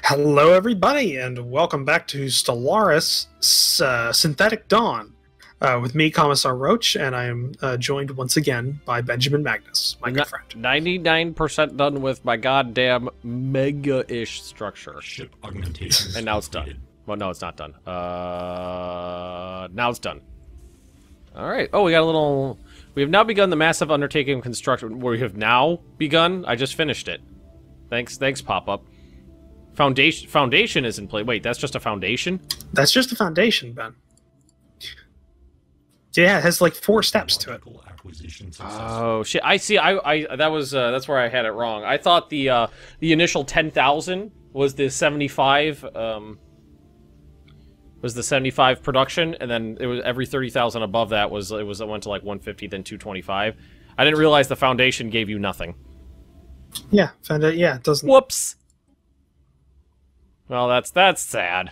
Hello, everybody, and welcome back to Stellaris Synthetic Dawn with me, Commissar Roach, and I am joined once again by Benjamin Magnus, my good friend. 99% done with my goddamn mega-ish structure. Ship augmentation. And now it's done. Well, no, it's not done. Now it's done. All right. Oh, we got a little... We have now begun the massive undertaking of construction. We have now begun? I just finished it. Thanks, pop-up. Foundation is in place. Wait, that's just a foundation? That's just a foundation, Ben. Yeah, it has like 4 steps to it. Oh shit! I see. That's where I had it wrong. I thought the initial 10,000 was the 75 production, and then it was every 30,000 above that it went to like 150, then 225. I didn't realize the foundation gave you nothing. Yeah, yeah, it doesn't. Whoops. Well, that's sad.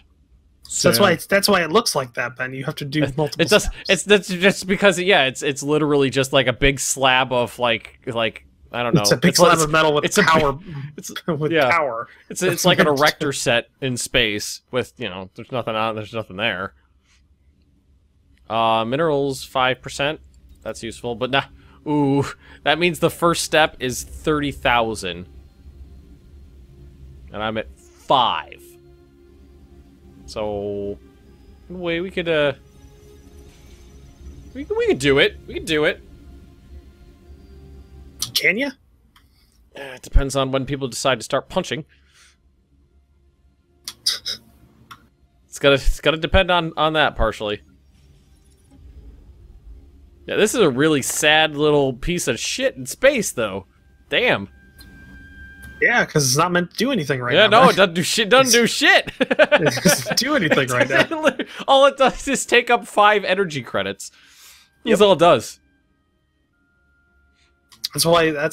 So that's why it looks like that, Ben. You have to do multiple steps. That's just because it's literally just like a big slab of like I don't know. It's a big slab of metal with power. Power. It's like an erector set in space with, you know, there's nothing there. Minerals 5%. That's useful, but nah. Ooh, that means the first step is 30,000. And I'm at 5. So, wait, we could we could do it. We could do it. Can you? It depends on when people decide to start punching. It's gotta depend on that partially. Yeah, this is a really sad little piece of shit in space, though. Damn. Yeah, because it's not meant to do anything right now. Yeah, no, it doesn't do shit. Doesn't do shit. It doesn't do anything right now. All it does is take up 5 energy credits. That's all it does. That's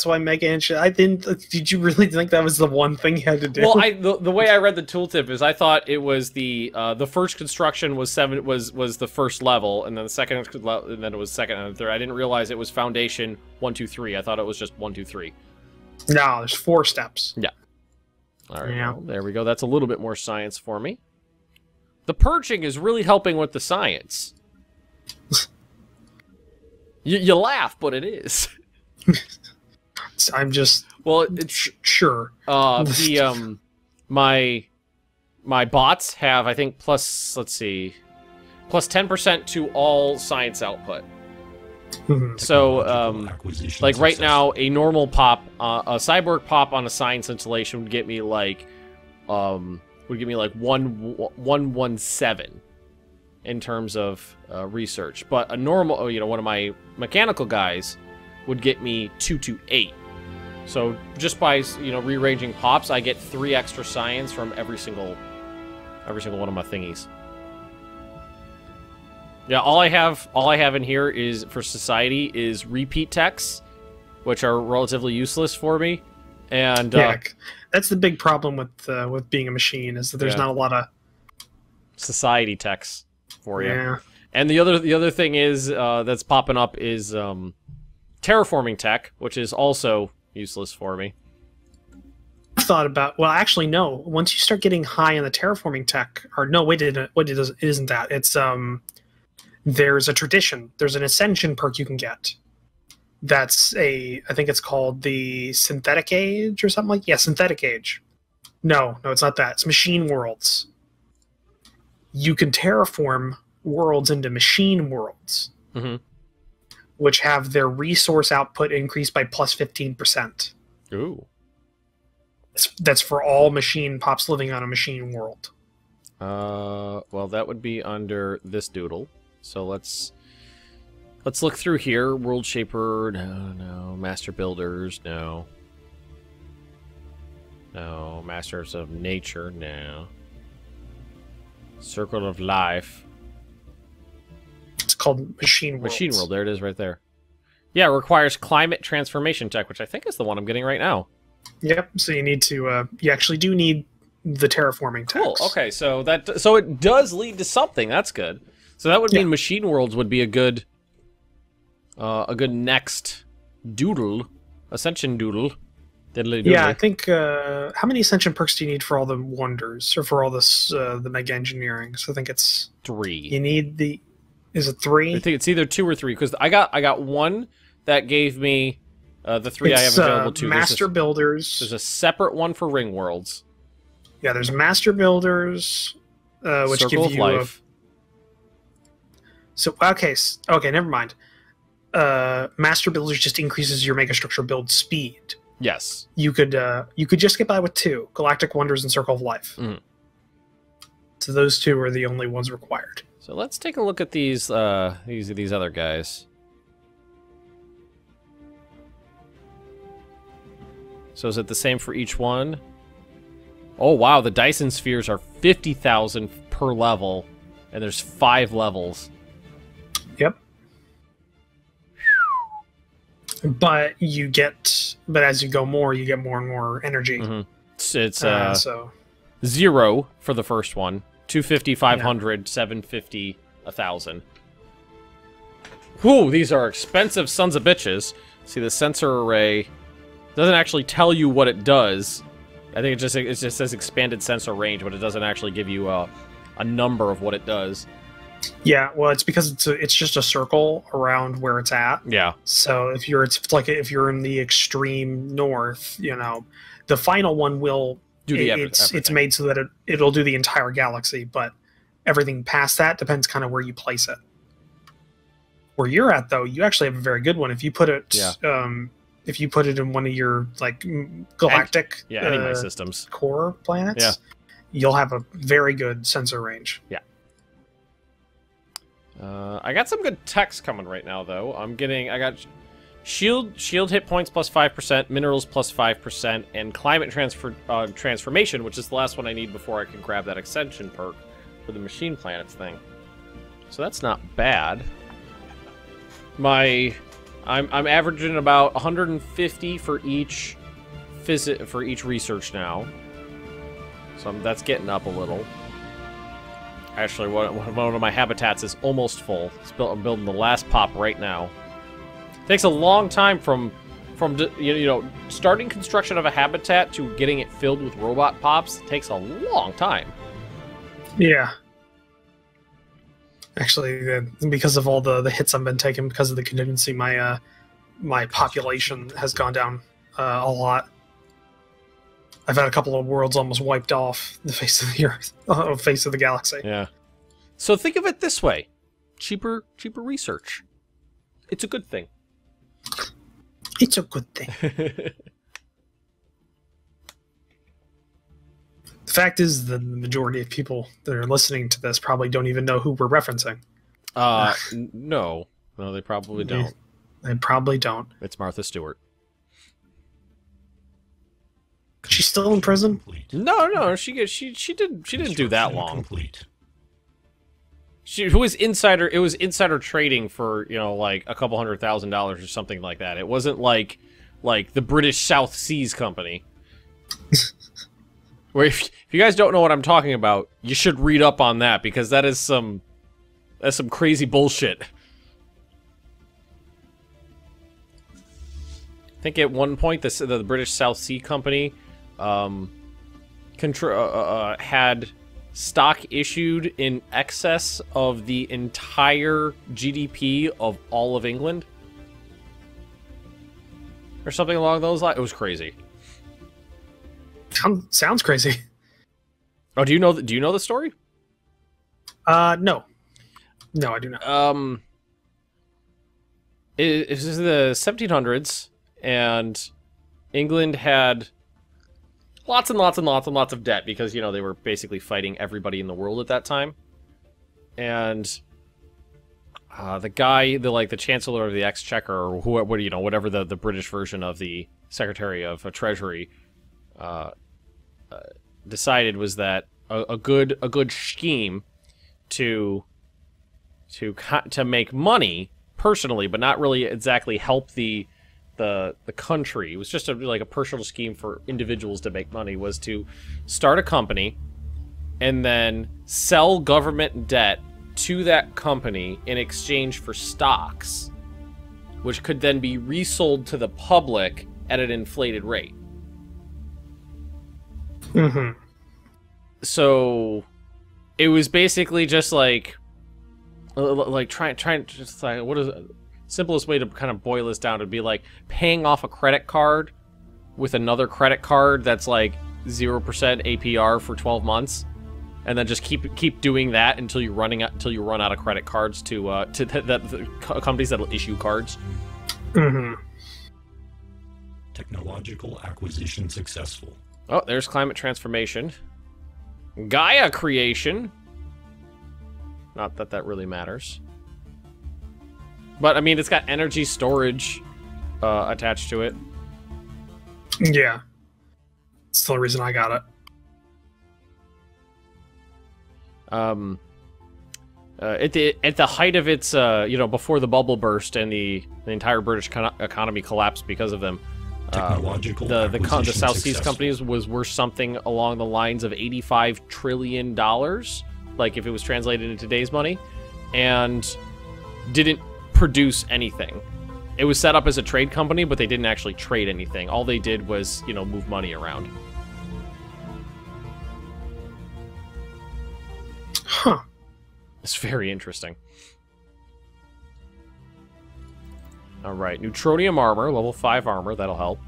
why Mega Engine. I didn't. Did you really think that was the one thing you had to do? Well, the way I read the tooltip is I thought it was the first construction was the first level, and then the second, and then it was second and third. I didn't realize it was foundation 1, 2, 3. I thought it was just 1, 2, 3. No, there's 4 steps. Yeah. All right. Yeah. Well, there we go. That's a little bit more science for me. The purging is really helping with the science. you laugh, but it is. I'm just it's sure. My bots have, I think, plus 10% to all science output. So like right now, a normal pop, a cyborg pop on a science installation would get me like 117 in terms of research, but a normal, one of my mechanical guys would get me 228. So just by rearranging pops, I get 3 extra science from every single one of my thingies. Yeah, all I have in here is for society is repeat techs, which are relatively useless for me, and yeah, that's the big problem with being a machine is that there's not a lot of society techs for you. Yeah. And the other thing is that's popping up is terraforming tech, which is also useless for me. I thought about, well, actually, no. Once you start getting high in the terraforming tech, or no, wait, it isn't that. It's there's a tradition. There's an ascension perk you can get. That's I think it's called the synthetic age or something like. Yeah, synthetic age. No, it's not that. It's machine worlds. You can terraform worlds into machine worlds. Mm-hmm. Which have their resource output increased by plus 15%. Ooh. That's for all machine pops living on a machine world. Well, that would be under this doodle. So let's look through here. World Shaper, no. Master Builders, no. No. Masters of Nature, no. Circle of Life. It's called Machine World. Machine World, there it is right there. Yeah, it requires climate transformation tech, which I think is the one I'm getting right now. Yep, so you need to, you actually do need the terraforming techs. Cool, okay, so it does lead to something, that's good. So that would mean Machine Worlds would be a good next doodle, Ascension doodle. Diddly Yeah, I doodly. think. How many ascension perks do you need for all the wonders, or for all this the mega engineering? So I think it's 3. you need the. Is it I 3? think it's either 2 or 3 because I got one that gave me the 3 I have available too. Master Builders. There's a separate one for Ring Worlds. Yeah, there's Master Builders, which Circle give of you. Life. So okay, never mind. Master Builders just increases your megastructure build speed. Yes. You could just get by with 2 Galactic Wonders and Circle of Life. So those 2 are the only ones required. So let's take a look at these other guys. So is it the same for each one? Oh wow, the Dyson spheres are 50,000 per level, and there's 5 levels. Yep. But as you go more, you get more and more energy. It's so 0 for the first one, 250, 500, 750, 1,000. Whew, these are expensive sons of bitches. See, the sensor array doesn't actually tell you what it does. I think it just says expanded sensor range, but it doesn't actually give you a number of what it does. Yeah, well, it's because it's just a circle around where it's at. Yeah. So if you're in the extreme north, the final one will do the it's made so that it'll do the entire galaxy, but everything past that depends kind of where you place it. Where you're at, though, you actually have a very good one. If you put it, if you put it in one of your galactic anime systems core planets, you'll have a very good sensor range. Yeah. I got some good techs coming right now, though. I got shield hit points plus 5%, minerals plus 5%, and climate transformation, which is the last one I need before I can grab that extension perk for the machine planets thing. So that's not bad. I'm averaging about 150 for each research now. So that's getting up a little. Actually, one of my habitats is almost full. I'm building the last pop right now. Takes a long time from starting construction of a habitat to getting it filled with robot pops. It takes a long time. Yeah. Actually, because of all the hits I've been taking because of the contingency, my population has gone down a lot. I've had a couple of worlds almost wiped off the face of the earth, face of the galaxy. Yeah. So think of it this way: cheaper research. It's a good thing. It's a good thing. The fact is, the majority of people that are listening to this probably don't even know who we're referencing. No, they probably don't. They probably don't. It's Martha Stewart. She's still in prison? No, she didn't do that long. It was insider trading for, like a couple $100,000 or something like that. It wasn't like the British South Seas Company. Where if you guys don't know what I'm talking about, you should read up on that because that's some crazy bullshit. I think at one point the British South Sea Company had stock issued in excess of the entire GDP of all of England, or something along those lines. It was crazy. Sounds crazy. Oh, do you know the story? No, I do not. It was the 1700s, and England had lots and lots and lots and lots of debt because, they were basically fighting everybody in the world at that time. And the Chancellor of the Exchequer, or whatever the British version of the Secretary of Treasury decided was that a good scheme to make money personally, but not really exactly help the country. It was just a personal scheme for individuals to make money, was to start a company and then sell government debt to that company in exchange for stocks, which could then be resold to the public at an inflated rate. Mm-hmm. So it was basically just like trying just like, what is it? Simplest way to kind of boil this down would be like paying off a credit card with another credit card that's like 0% APR for 12 months, and then just keep doing that until you run out of credit cards to the companies that'll issue cards. Mm-hmm. Technological acquisition successful. Oh, there's climate transformation. Gaia creation. Not that that really matters. But, I mean, it's got energy storage attached to it. Yeah. It's the reason I got it. At the height of its, before the bubble burst and the entire British economy collapsed because of them, the South Seas companies were something along the lines of $85 trillion, like if it was translated into today's money, and didn't produce anything. It was set up as a trade company, but they didn't actually trade anything. All they did was, move money around. Huh. It's very interesting. Alright, neutronium armor, level 5 armor, that'll help.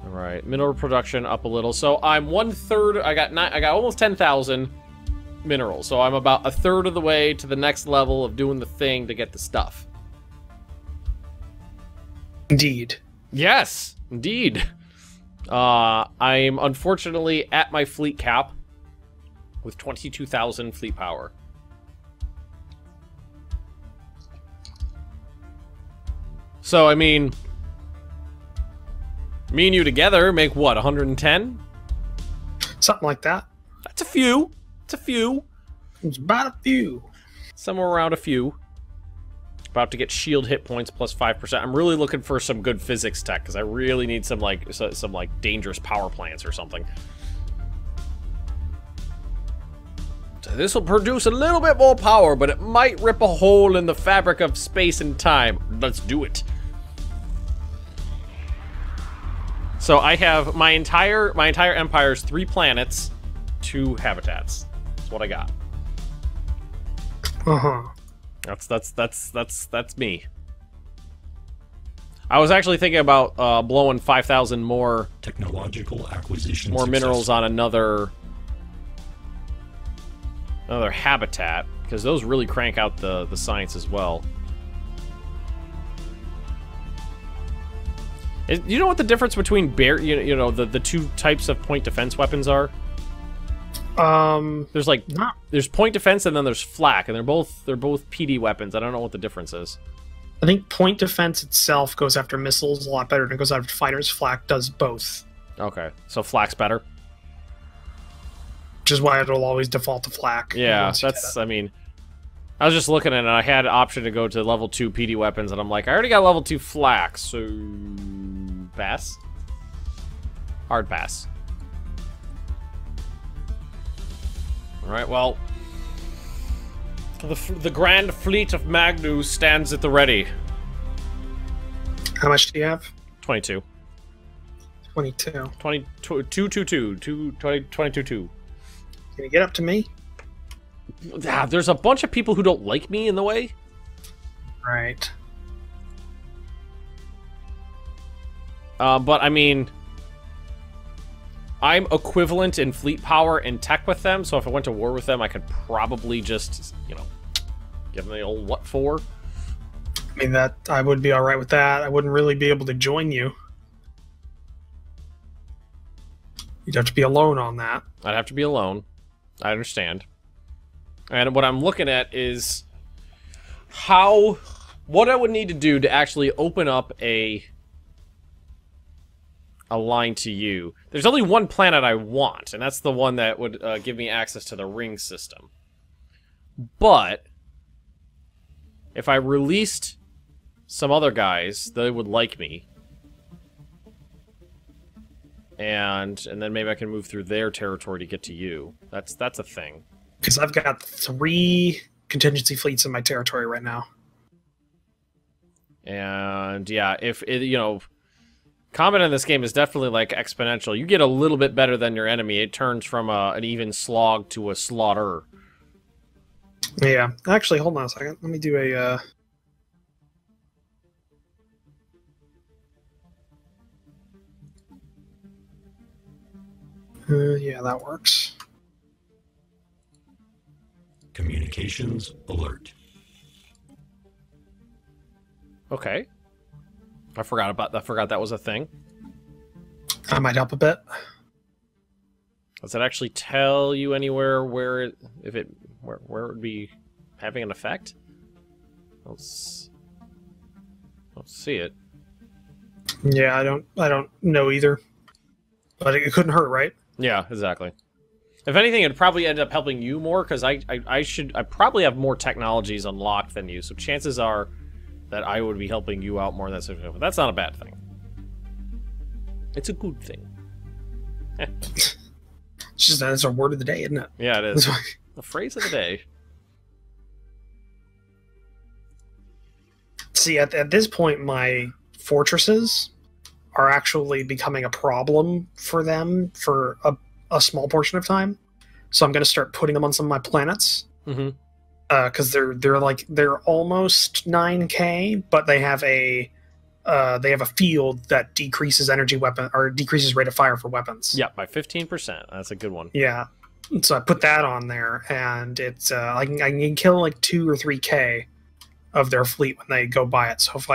Alright, mineral production up a little. So I'm 1/3, I got almost 10,000 minerals. So I'm about 1/3 of the way to the next level of doing the thing to get the stuff. Indeed. Yes, indeed. I'm unfortunately at my fleet cap with 22,000 fleet power. So, I mean, me and you together make what, 110? Something like that. That's a few. It's a few. It's about a few. Somewhere around a few. About to get shield hit points plus 5%. I'm really looking for some good physics tech, because I really need some dangerous power plants or something. So this will produce a little bit more power, but it might rip a hole in the fabric of space and time. Let's do it. So I have my entire empire's 3 planets, 2 habitats. That's what I got. Uh-huh. That's me. I was actually thinking about blowing 5,000 more technological acquisition more minerals on another habitat, because those really crank out the science as well. You know what the difference between the 2 types of point defense weapons are? There's point defense and then there's flak, and they're both PD weapons. I don't know what the difference is. I think point defense itself goes after missiles a lot better than it goes after fighters. Flak does both. Okay, so flak's better. Which is why it'll always default to flak. Yeah, I mean, I was just looking at it, and I had an option to go to level 2 PD weapons, and I'm like, I already got level 2 flak, so pass. Hard pass. Alright, well, the grand fleet of Magnus stands at the ready. How much do you have? 22. 22. 22. Can you get up to me? There's a bunch of people who don't like me in the way. Right. But, I mean, I'm equivalent in fleet power and tech with them, so if I went to war with them, I could probably just, give them the old what for. I mean, I would be alright with that. I wouldn't really be able to join you. You'd have to be alone on that. I'd have to be alone. I understand. And what I'm looking at is what I would need to do to actually open up a line to you. There's only one planet I want, and that's the one that would give me access to the ring system. But if I released some other guys, they would like me. And then maybe I can move through their territory to get to you. That's a thing. Because I've got 3 contingency fleets in my territory right now. And yeah, if Combat in this game is definitely like exponential. You get a little bit better than your enemy. It turns from an even slog to a slaughter. Yeah. Actually, hold on a second. Let me do a... yeah, that works. Communications alert. Okay. I forgot that was a thing. That might help a bit. Does it actually tell you anywhere where it would be having an effect? Let's see it. Yeah, I don't know either. But it couldn't hurt, right? Yeah, exactly. If anything, it'd probably end up helping you more, because I probably have more technologies unlocked than you, so chances are that I would be helping you out more than that sort of thing. But that's not a bad thing. It's a good thing. It's just that's our word of the day, isn't it? Yeah, it is. The phrase of the day. See, at this point, my fortresses are actually becoming a problem for them for a small portion of time. So I'm going to start putting them on some of my planets. Mm-hmm. Because they're almost 9K, but they have a field that decreases energy weapon or decreases rate of fire for weapons. Yeah, by 15%. That's a good one. Yeah, so I put that on there, and it's I can kill like 2 or 3K of their fleet when they go by it. So if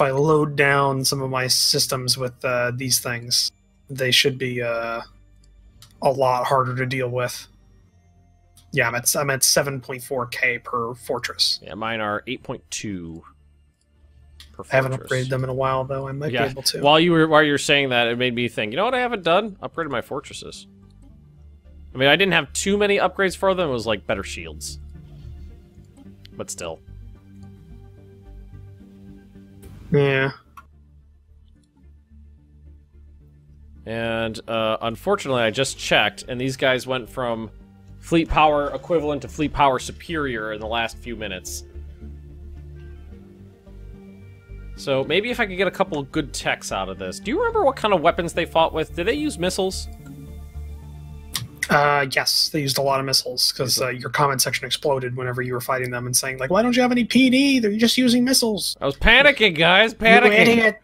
I load down some of my systems with these things, they should be a lot harder to deal with. Yeah, I'm at 7.4K per fortress. Yeah, mine are 8.2 per fortress. I haven't upgraded them in a while, though. I might be able to. While you were saying that, it made me think. You know what I haven't done? Upgraded my fortresses. I mean, I didn't have too many upgrades for them. It was like better shields, but still. Yeah. And unfortunately, I just checked, and these guys went from fleet power equivalent to fleet power superior in the last few minutes. So maybe if I could get a couple of good techs out of this. Do you remember what kind of weapons they fought with? Did they use missiles? Yes, they used a lot of missiles, because your comment section exploded whenever you were fighting them and saying, like, why don't you have any PD? They're just using missiles. I was panicking, guys, panicking. You idiot.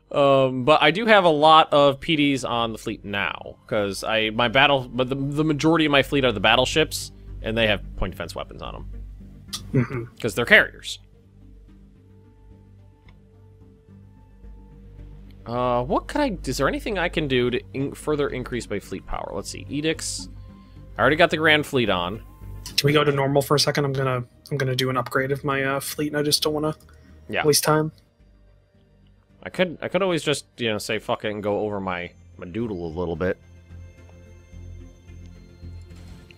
But I do have a lot of PDs on the fleet now, because but the majority of my fleet are the battleships, and they have point defense weapons on them, because they're carriers. Is there anything I can do to further increase my fleet power? Let's see, edicts. I already got the Grand Fleet on. Can we go to normal for a second? I'm gonna do an upgrade of my fleet, and I just don't want to waste time. I could always just, say fuck it and go over my doodle a little bit.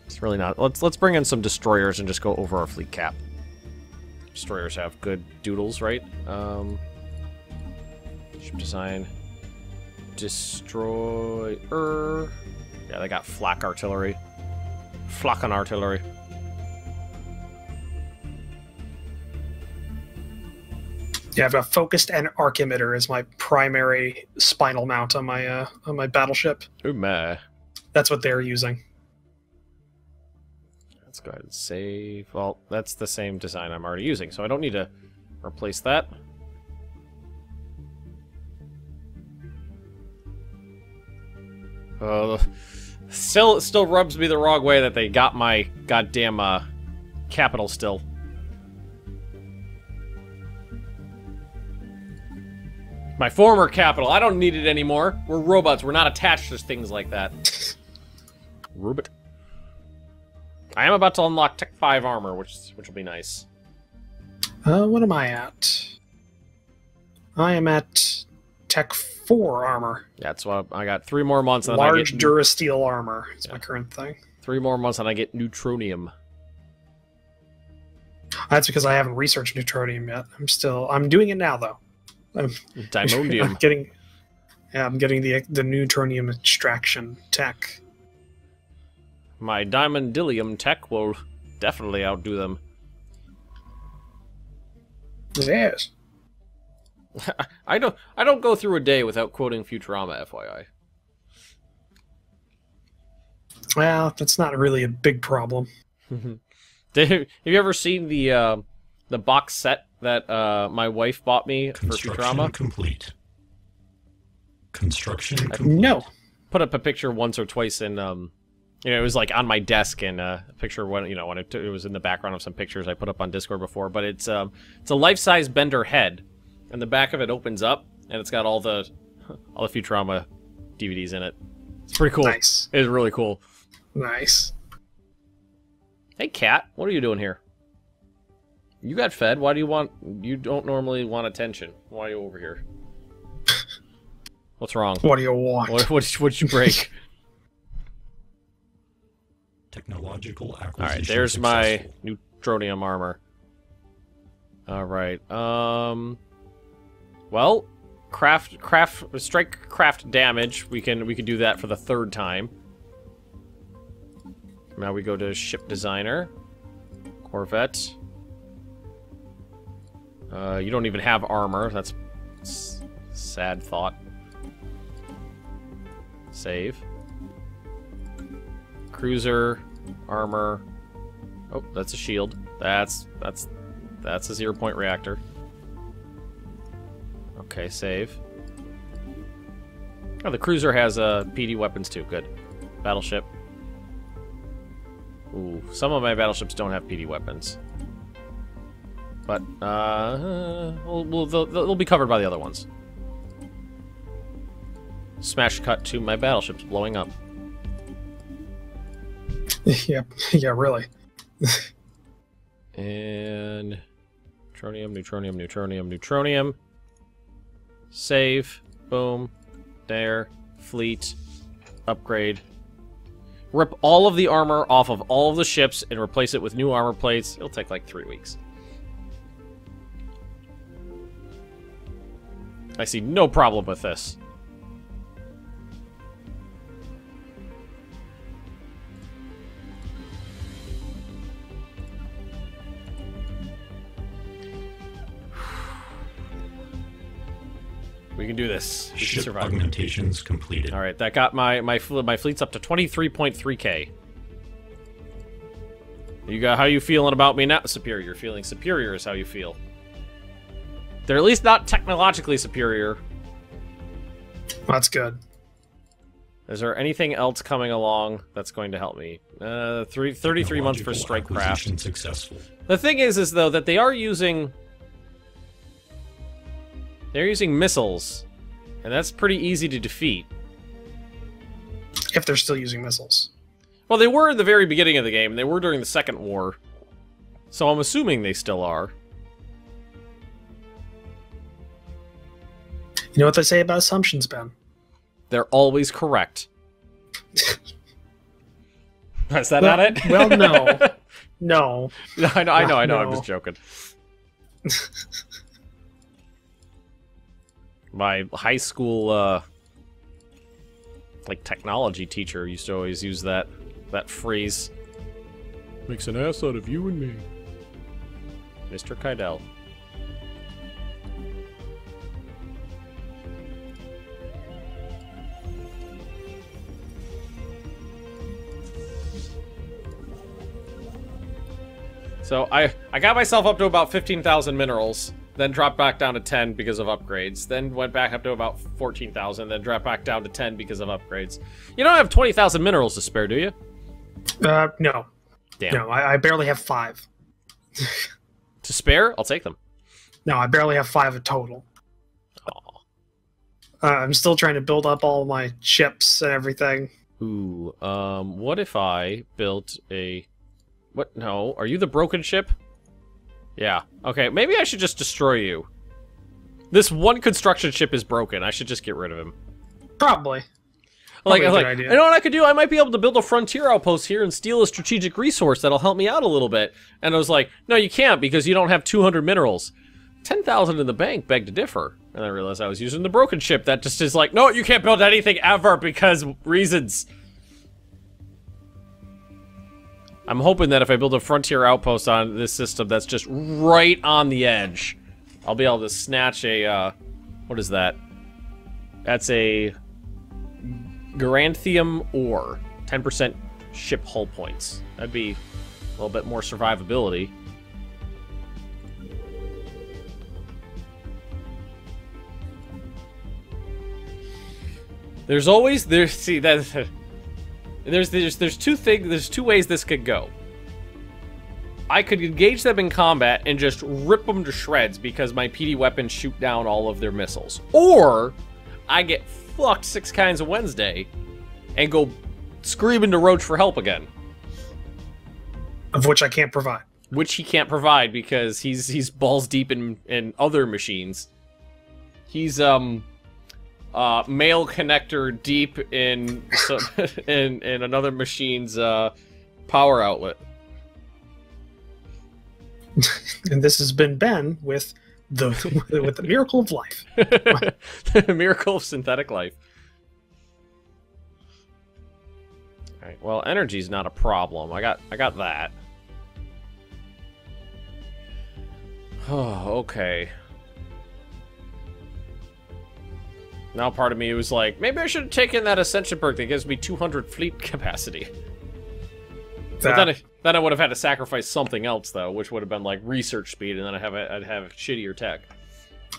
It's really not. Let's bring in some destroyers and just go over our fleet cap. Destroyers have good doodles, right? Ship design. Destroyer. Yeah, they got flak artillery. Flak artillery. Yeah, I've got focused and arc emitter as my primary spinal mount on my battleship. Ooh, meh. That's what they're using. Let's go ahead and save. Well, that's the same design I'm already using, so I don't need to replace that. Still rubs me the wrong way that they got my goddamn capital still. My former capital. I don't need it anymore. We're robots. We're not attached to things like that. Robot. I am about to unlock Tech 5 armor, which will be nice. What am I at? I am at Tech 4 armor. Yeah, that's what I got. 3 more months. And Large Durasteel armor is my current thing. 3 more months and I get neutronium. That's because I haven't researched neutronium yet. I'm doing it now though. Diamondium. I'm getting the neutronium extraction tech. My diamondillium tech will definitely outdo them. Yes. I don't go through a day without quoting Futurama, FYI. Well, that's not really a big problem. Have you ever seen the box set that my wife bought me for Futurama? Complete. Construction complete. No. Put up a picture once or twice in you know, it was like on my desk, and a picture when it was in the background of some pictures I put up on Discord before. But it's a life-size Bender head, and the back of it opens up, and it's got all the Futurama DVDs in it. It's pretty cool. Nice. It's really cool. Nice. Hey, cat, what are you doing here? You got fed. Why do you want? You don't normally want attention. Why are you over here? What's wrong? What do you want? What did you break? Technological acquisition. All right, there's successful. my neutronium armor. All right. Well, strike craft damage. We can do that for the third time. Now we go to ship designer, Corvette. You don't even have armor. That's sad thought. Save. Cruiser, armor. Oh, that's a shield. That's a 0-point reactor. Okay, save. Oh, the cruiser has PD weapons too. Good. Battleship. Ooh, some of my battleships don't have PD weapons. But, they'll be covered by the other ones. Smash cut to my battleships blowing up. Yeah, yeah, really. And... Neutronium. Save. Boom. There. Fleet. Upgrade. Rip all of the armor off of all of the ships and replace it with new armor plates. It'll take like 3 weeks. I see no problem with this. We can do this. We can Ship survive. augmentations completed. All right, that got my fleet's up to 23.3k. How you feeling about me now? Superior. Feeling superior is how you feel. They're at least not technologically superior. That's good. Is there anything else coming along that's going to help me? 33 months for strike craft. Successful. The thing is though that they are using. They're using missiles, and that's pretty easy to defeat. If they're still using missiles. Well, they were in the very beginning of the game. They were during the Second War. So I'm assuming they still are. You know what they say about assumptions, Ben? They're always correct. Is that not it? Well, no. No. I know, No. I'm just joking. My high school, like, technology teacher used to always use that phrase. Makes an ass out of you and me. Mr. Kydell. So I got myself up to about 15,000 minerals, then dropped back down to 10 because of upgrades, then went back up to about 14,000, then dropped back down to 10 because of upgrades. You don't have 20,000 minerals to spare, do you? No. Damn. No, I barely have 5. To spare? I'll take them. No, I barely have 5 in total. Aw. I'm still trying to build up all my ships and everything. Ooh, what if I built a... What? No, are you the broken ship? Yeah. Okay, maybe I should just destroy you. This one construction ship is broken. I should just get rid of him. Probably. Like, a good you idea. know what I could do? I might be able to build a frontier outpost here and steal a strategic resource that'll help me out a little bit. And I was like, no, you can't because you don't have 200 minerals. 10,000 in the bank, beg to differ. And I realized I was using the broken ship that just is like, no, you can't build anything ever because reasons. I'm hoping that if I build a frontier outpost on this system that's just right on the edge, I'll be able to snatch a, what is that? That's a Garanthium ore. 10% ship hull points. That'd be a little bit more survivability. There's two ways this could go. I could engage them in combat and just rip them to shreds because my PD weapons shoot down all of their missiles. Or I get fucked 6 kinds of Wednesday and go screaming to Roach for help again. Of which I can't provide. Which he can't provide because he's balls deep in other machines. He's male connector deep in in another machine's power outlet. And this has been Ben with the miracle of life. The miracle of synthetic life. All right. Well, energy's not a problem. I got that. Oh, okay. Now part of me was like, maybe I should have taken that Ascension perk that gives me 200 fleet capacity. But then I would have had to sacrifice something else, though, which would have been like research speed, and then I'd have shittier tech.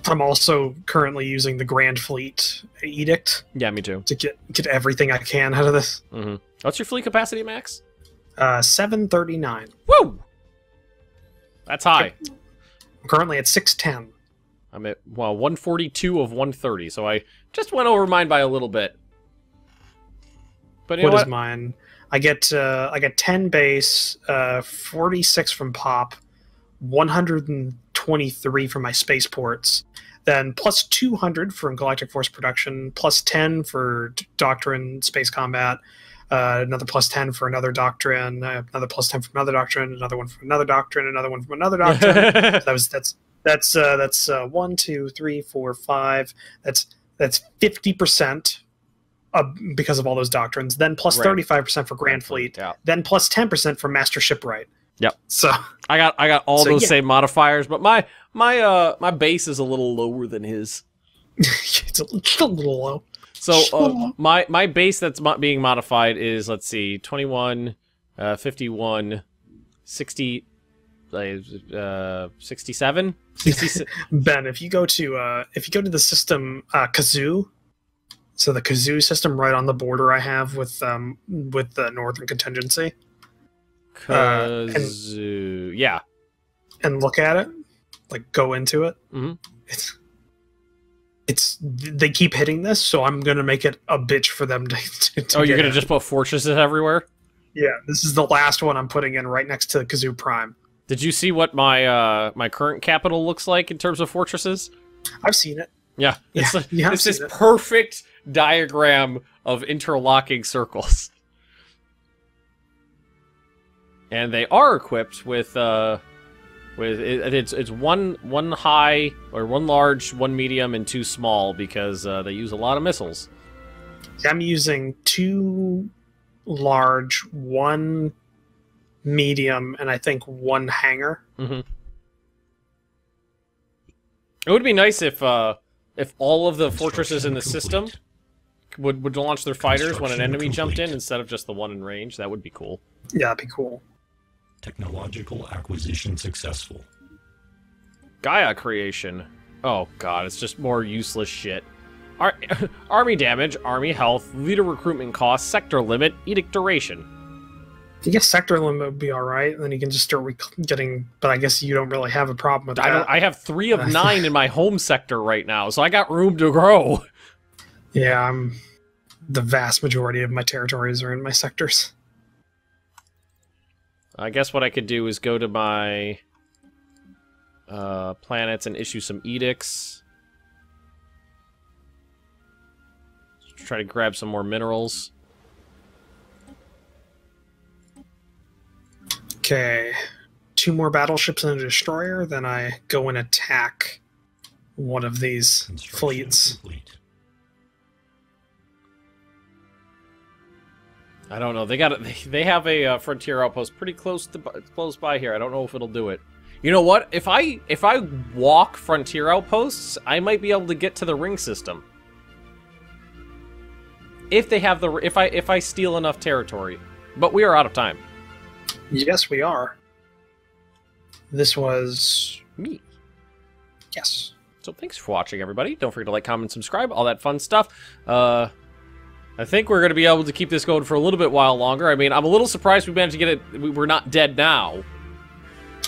I'm also currently using the Grand Fleet Edict. Yeah, me too. To get everything I can out of this. Mm-hmm. What's your fleet capacity, Max? 739. Woo! That's high. I'm currently at 610. I'm at 142 of 130, so I just went over mine by a little bit. But you know what is mine? I get 10 base, 46 from pop, 123 from my spaceports, then plus 200 from Galactic Force Production, plus 10 for Doctrine Space Combat, another plus 10 for another Doctrine, another plus 10 from another Doctrine, another one from another Doctrine, another one from another Doctrine. That's 1, 2, 3, 4, 5. That's 50%. Because of all those doctrines, then plus 35% for Grand Fleet, then plus 10% for Master Shipwright. Yep. So I got all those same modifiers, but my base is a little lower than his. It's a little low. So my base that's being modified is, let's see, 21, 51, 60, 67. Ben, if you go to the system Kazoo. So the Kazoo system right on the border I have with the Northern Contingency. Kazoo, yeah. And look at it, like go into it. Mm-hmm. They keep hitting this, so I'm gonna make it a bitch for them to oh, you're gonna just put fortresses everywhere? Yeah, this is the last one I'm putting in right next to Kazoo Prime. Did you see what my my current capital looks like in terms of fortresses? I've seen it. Yeah, it's this perfect diagram of interlocking circles, and they are equipped with it's one high or one large, one medium, and 2 small because they use a lot of missiles. I'm using 2 large, 1 medium, and I think 1 hangar. Mm-hmm. It would be nice if all of the fortresses in the system would launch their fighters when an enemy jumped in instead of just the one in range. That would be cool. Yeah, that'd be cool. Technological acquisition successful. Gaia creation. Oh god, it's just more useless shit. Army damage, army health, leader recruitment cost, sector limit, edict duration. I guess sector limit would be alright, and then you can just start getting... But I guess you don't really have a problem with that. I have 3 of 9 in my home sector right now, so I got room to grow. Yeah, the vast majority of my territories are in my sectors. I guess what I could do is go to my planets and issue some edicts. Try to grab some more minerals. Okay, 2 more battleships and a destroyer, then I go and attack one of these fleets. Complete. I don't know. They have a frontier outpost pretty close by here. I don't know if it'll do it. You know what? If I walk frontier outposts, I might be able to get to the ring system. If they have the if I steal enough territory. But we are out of time. Yes, we are. This was Me. Yes. So thanks for watching, everybody. Don't forget to like, comment, subscribe, all that fun stuff. I think we're going to be able to keep this going for a little bit while longer. I mean, I'm a little surprised we managed to get it. We're not dead now.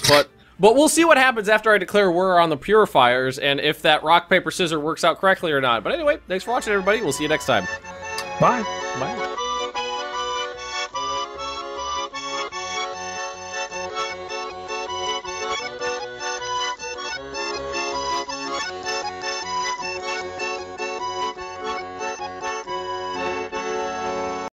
But we'll see what happens after I declare war on the purifiers and if that rock, paper, scissors works out correctly or not. But anyway, thanks for watching, everybody. We'll see you next time. Bye. Bye.